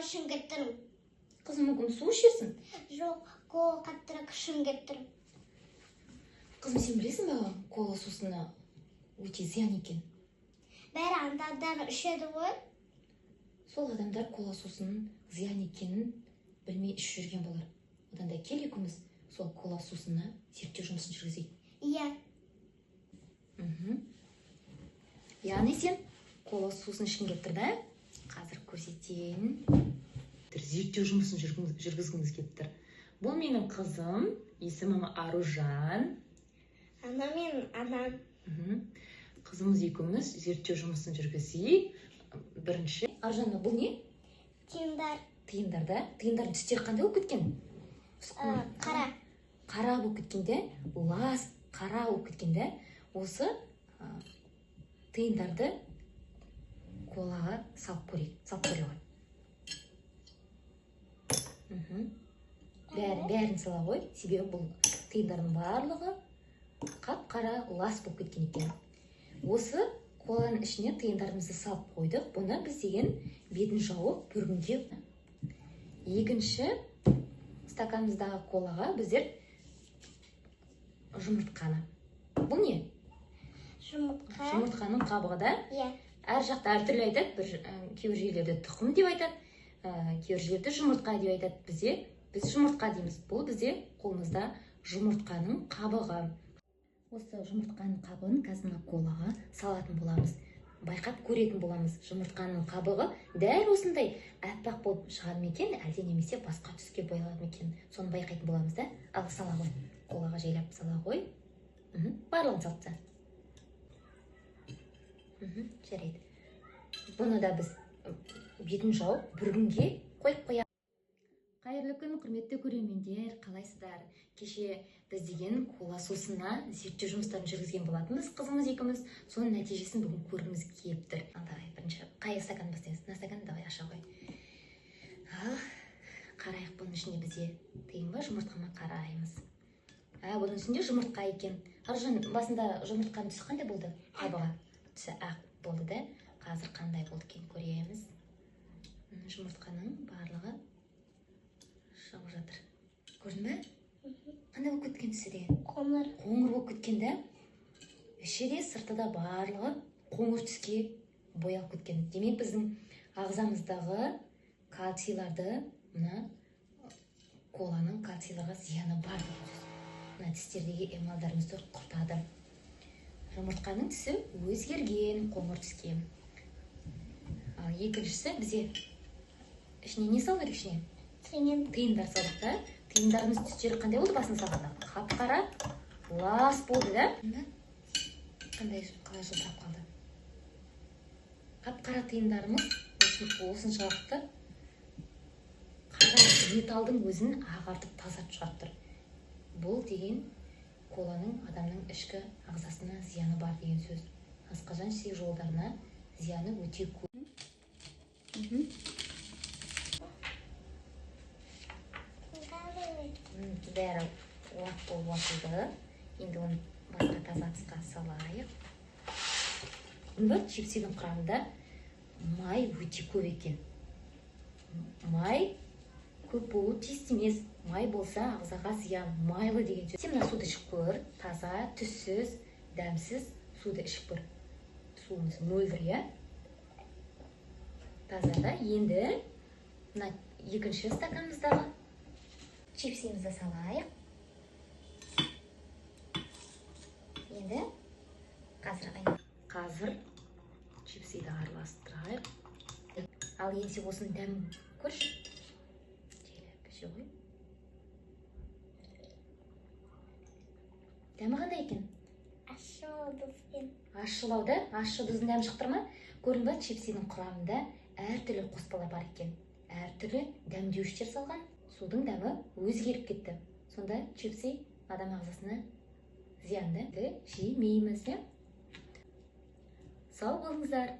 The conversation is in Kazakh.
ішім кеттірім. Қызым, мүмкін су ішерсің? Жоқ, кола қаттырақ ішім кеттірім. Қызым, сен білесің бе, кола сусына өте зиян екен. Бәрі анда ішеді ғой. Сол адамдар кола сусын зиян екенін білмей ішіп жүрген болар. Одан да кел екеуміз сол кола сусына зерттеу жұмысын жүргізейік. Иә. Яғни сен кола сусын ішкің келіп тұр да? Қазір көрсетейін. Зерттеу жұмысын жүргізгіміз келіп тұр. Бұл менің қызым, есімім Аружан. Ана мен анам. Қызымыз екеуміз зерттеу жұмысын жүргізейік. Бірінші, Аружанна, бұл не? Тиындар. Тиындар да? Тиындардың түстері қандай болып кеткен? Қара. Қара болып кеткенде, лас қара болып кеткенде, осы тиындарды колаға салып көрейік. Бәрін сала ғой, себебі бұл тиындардың барлығы қап-қара лас болып кеткен екен. Осы коланың ішіне тиындарымызды салып қойдық. Бұны біз деген бетін жауып бүргінге. Екінші стаканымыздағы колаға біздер жұмыртқаны. Бұл не? Жұмыртқа. Жұмыртқаның қабығы да? Иә. Әр жақта әртүрлі айтады. Кейбір жерлерде тұқым деп айтады, кейбір жерлерде жұмыртқа деп айтады. Біз жұмыртқа дейміз. Бұл бізде қолымызда жұмыртқаның қабығы. Осы жұмыртқаның қабығын қазір колаға салатын боламыз. Байқап көретін боламыз. Жұмыртқаның қабығы дәл осындай әппақ болып шығады ма екен, әлде немесе басқа түске боялады ма екен, соны байқайтын боламыз да. Ал сала ғой. Колаға жайлап сала ғой. Барлығын салып таста. Жарайды. Бұны да біз бетін жауып бүргінге қойып қоямыз. Қайырлы күн, құрметті көрермендер, қалайсыздар? Кеше біз деген кола сусына зерттеу жұмыстарын жүргізген болатынбыз, қызымыз екеуміз. Соның нәтижесін бүгін көргіміз келіп тұр. Давай, бірінші қай стакан бастаймыз? Мына стаканды давай аша қой. Қарайық, бұның ішінде бізде тиын ба, жұмыртқа ма, қараймыз. Бұның ішінде жұмыртқа екен. Аружан, басында жұмыртқаның түсі қандай болды? Қабығы түсі ақ болды да. Қазір қандай болды екен көреміз. Жұмыртқаның барлығы шығып жатыр. Көрдің бе? Қандай болып кеткен түсі де? Қоңыр. Қоңыр болып кеткен да. Іші де сырты да барлығы қоңыр түске боялып кеткен. Демек біздің ағзамыздағы кальцийларды, мына коланың кальцийларға зияны бар. Мына тістердегі эмалдарымызды құртады. Жұмыртқаның түсі өзгерген қоңыр түске. Ал екіншісі бізде ішіне не салу керек ішіне? Тиындар салдық та. Тиындарымыз түстері қандай болды басын салғанда? Қап-қара лас болды да. Қандай қалай жылтырап қалды. Қап-қара тиындарымыз осыншалықты қара металдың өзін ағартып тазартып шығарып тұр. Бұл деген коланың адамның ішкі ағзасына зияны бар деген сөз. Асқазан ішек жолдарына зияны өте көп. Бәрі уатылды. Енді оны басқа таза ыдысқа салайық. Чипсидің құрамында май өте көп екен. Май көп болу тиіс емес. Май болса ағзаға зиян, майлы деген сөз. Сен мына суды ішіп көр, таза, түссіз, дәмсіз суды ішіп көр. Суымыз мөлдір, иә? Таза да. Енді мына екінші стаканымыздағы чипсимізді салайық. Енді қазір чипсиді араластырайық. Ал енді осының дәмін көрші. Кеше ғой. Дәмі қандай екен? Ащылауда, ащы тұздың дәмі шықтыр ма? Көрдің ба, чипсидің құрамында әртүрлі қоспалар бар екен. Әртүрлі дәмдеуіштер салған. Судың дәмі өзгеріп кетті. Сонда чипси адам ағзасына зиянды жемейміз. Сау болыңыздар.